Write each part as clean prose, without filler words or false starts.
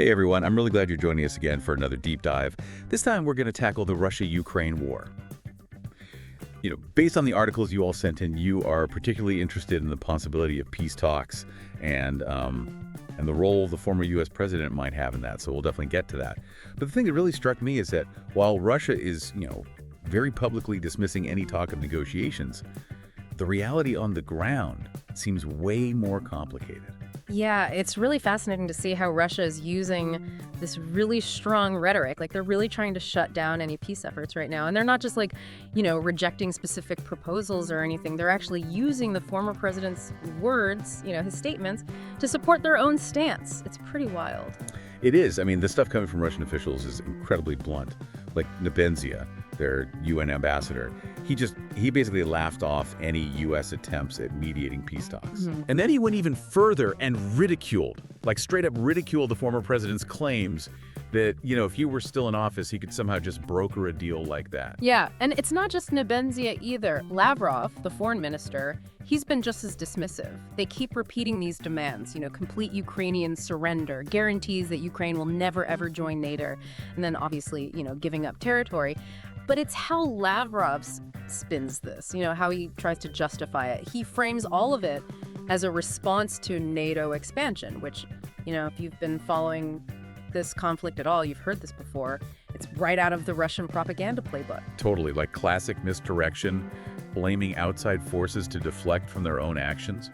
Hey everyone, I'm really glad you're joining us again for another deep dive. This time we're going to tackle the Russia-Ukraine war. Based on the articles you all sent in, you are particularly interested in the possibility of peace talks and the role the former U.S. president might have in that, so we'll definitely get to that. But the thing that really struck me is that while Russia is, very publicly dismissing any talk of negotiations, the reality on the ground seems way more complicated. Yeah, it's really fascinating to see how Russia is using this really strong rhetoric. Like, they're really trying to shut down any peace efforts right now. And they're not just rejecting specific proposals or anything. They're actually using the former president's words, his statements, to support their own stance. It's pretty wild. It is. I mean, the stuff coming from Russian officials is incredibly blunt. Like Nebenzia, their UN ambassador, he basically laughed off any U.S. attempts at mediating peace talks. Mm-hmm. And then he went even further and ridiculed, like straight up ridiculed the former president's claims that, if he were still in office, he could somehow just broker a deal like that. Yeah, and it's not just Nebenzia either. Lavrov, the foreign minister, he's been just as dismissive. They keep repeating these demands, complete Ukrainian surrender, guarantees that Ukraine will never ever join NATO, and then obviously, giving up territory. But it's how Lavrov spins this, how he tries to justify it. He frames all of it as a response to NATO expansion, which, if you've been following this conflict at all, you've heard this before. It's right out of the Russian propaganda playbook. Totally, like classic misdirection, blaming outside forces to deflect from their own actions.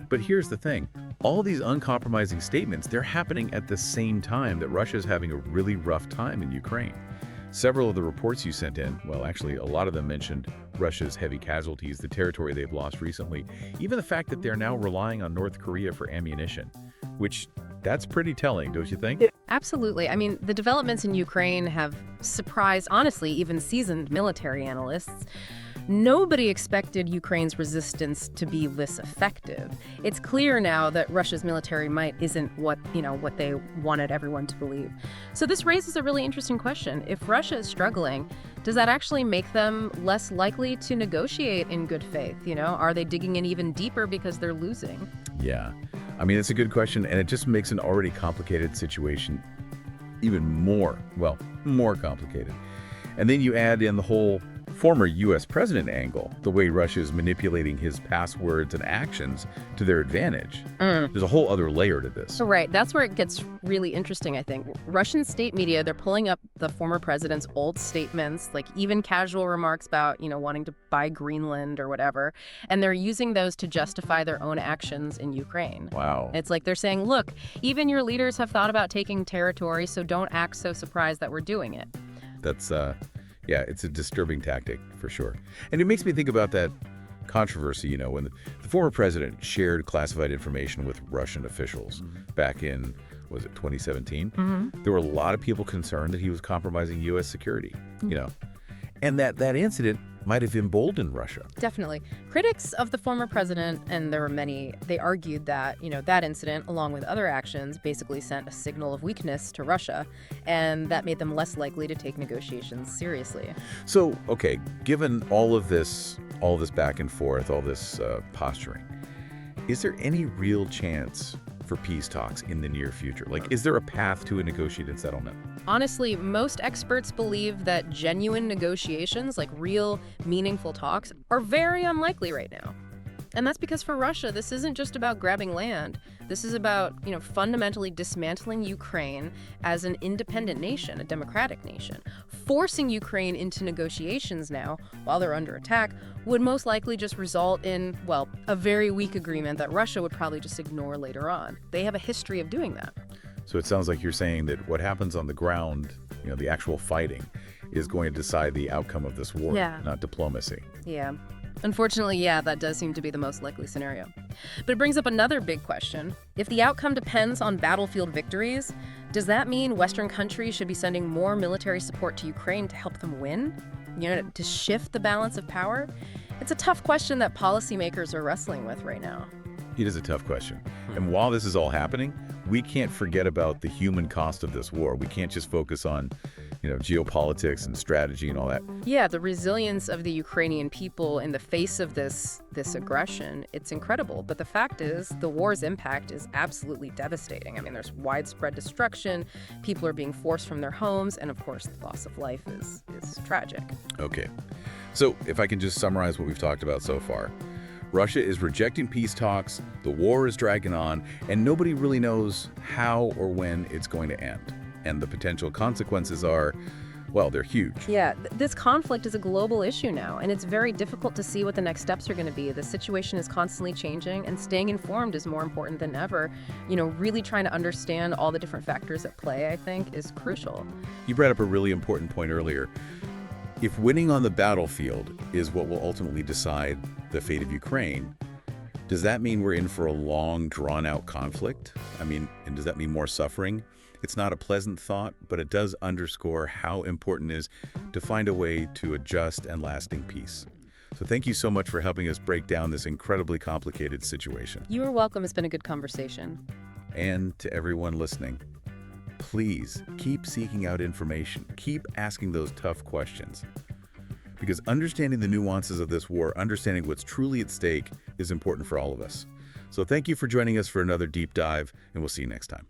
But here's the thing. All these uncompromising statements, they're happening at the same time that Russia's having a really rough time in Ukraine. Several of the reports you sent in, well, actually, a lot of them mentioned Russia's heavy casualties, the territory they've lost recently, even the fact that they're now relying on North Korea for ammunition, which that's pretty telling, don't you think? Absolutely. I mean, the developments in Ukraine have surprised, honestly, even seasoned military analysts. Nobody expected Ukraine's resistance to be this effective. It's clear now that Russia's military might isn't what they wanted everyone to believe. So this raises a really interesting question. If Russia is struggling, does that actually make them less likely to negotiate in good faith? Are they digging in even deeper because they're losing? Yeah. I mean, it's a good question, and it just makes an already complicated situation even more complicated. And then you add in the whole former U.S. president angle, the way Russia is manipulating his past words and actions to their advantage. There's a whole other layer to this. Right. That's where it gets really interesting, I think. Russian state media, they're pulling up the former president's old statements, like even casual remarks about, wanting to buy Greenland or whatever, and they're using those to justify their own actions in Ukraine. Wow. It's like they're saying, look, even your leaders have thought about taking territory, so don't act so surprised that we're doing it. That's yeah, it's a disturbing tactic for sure. And it makes me think about that controversy, when the former president shared classified information with Russian officials back in, was it 2017? Mm-hmm. There were a lot of people concerned that he was compromising U.S. security, and that incident might have emboldened Russia. Definitely. Critics of the former president, and there were many, they argued that, that incident, along with other actions, basically sent a signal of weakness to Russia, and that made them less likely to take negotiations seriously. So, okay, given all of this back and forth, all this posturing, is there any real chance for peace talks in the near future? Like, is there a path to a negotiated settlement? Honestly, most experts believe that genuine negotiations, like real, meaningful talks, are very unlikely right now. And that's because for Russia, this isn't just about grabbing land. This is about, fundamentally dismantling Ukraine as an independent nation, a democratic nation. Forcing Ukraine into negotiations now, while they're under attack, would most likely just result in, a very weak agreement that Russia would probably just ignore later on. They have a history of doing that. So it sounds like you're saying that what happens on the ground, the actual fighting, is going to decide the outcome of this war, not diplomacy. Yeah. Unfortunately, that does seem to be the most likely scenario. But it brings up another big question. If the outcome depends on battlefield victories, does that mean Western countries should be sending more military support to Ukraine to help them win? To shift the balance of power? It's a tough question that policymakers are wrestling with right now. It is a tough question. And while this is all happening, we can't forget about the human cost of this war. We can't just focus on geopolitics and strategy and all that. Yeah, the resilience of the Ukrainian people in the face of this aggression, it's incredible. But the fact is, the war's impact is absolutely devastating. I mean, there's widespread destruction, people are being forced from their homes, and of course, the loss of life is tragic. Okay, so if I can just summarize what we've talked about so far. Russia is rejecting peace talks, the war is dragging on, and nobody really knows how or when it's going to end. And the potential consequences are, well, they're huge. Yeah, this conflict is a global issue now, and it's very difficult to see what the next steps are going to be. The situation is constantly changing, and staying informed is more important than ever. Really trying to understand all the different factors at play, I think, is crucial. You brought up a really important point earlier. If winning on the battlefield is what will ultimately decide the fate of Ukraine, does that mean we're in for a long, drawn-out conflict? And does that mean more suffering? It's not a pleasant thought, but it does underscore how important it is to find a way to a just and lasting peace. So thank you so much for helping us break down this incredibly complicated situation. You are welcome. It's been a good conversation. And to everyone listening, please keep seeking out information. Keep asking those tough questions. Because understanding the nuances of this war, understanding what's truly at stake, is important for all of us. So thank you for joining us for another deep dive, and we'll see you next time.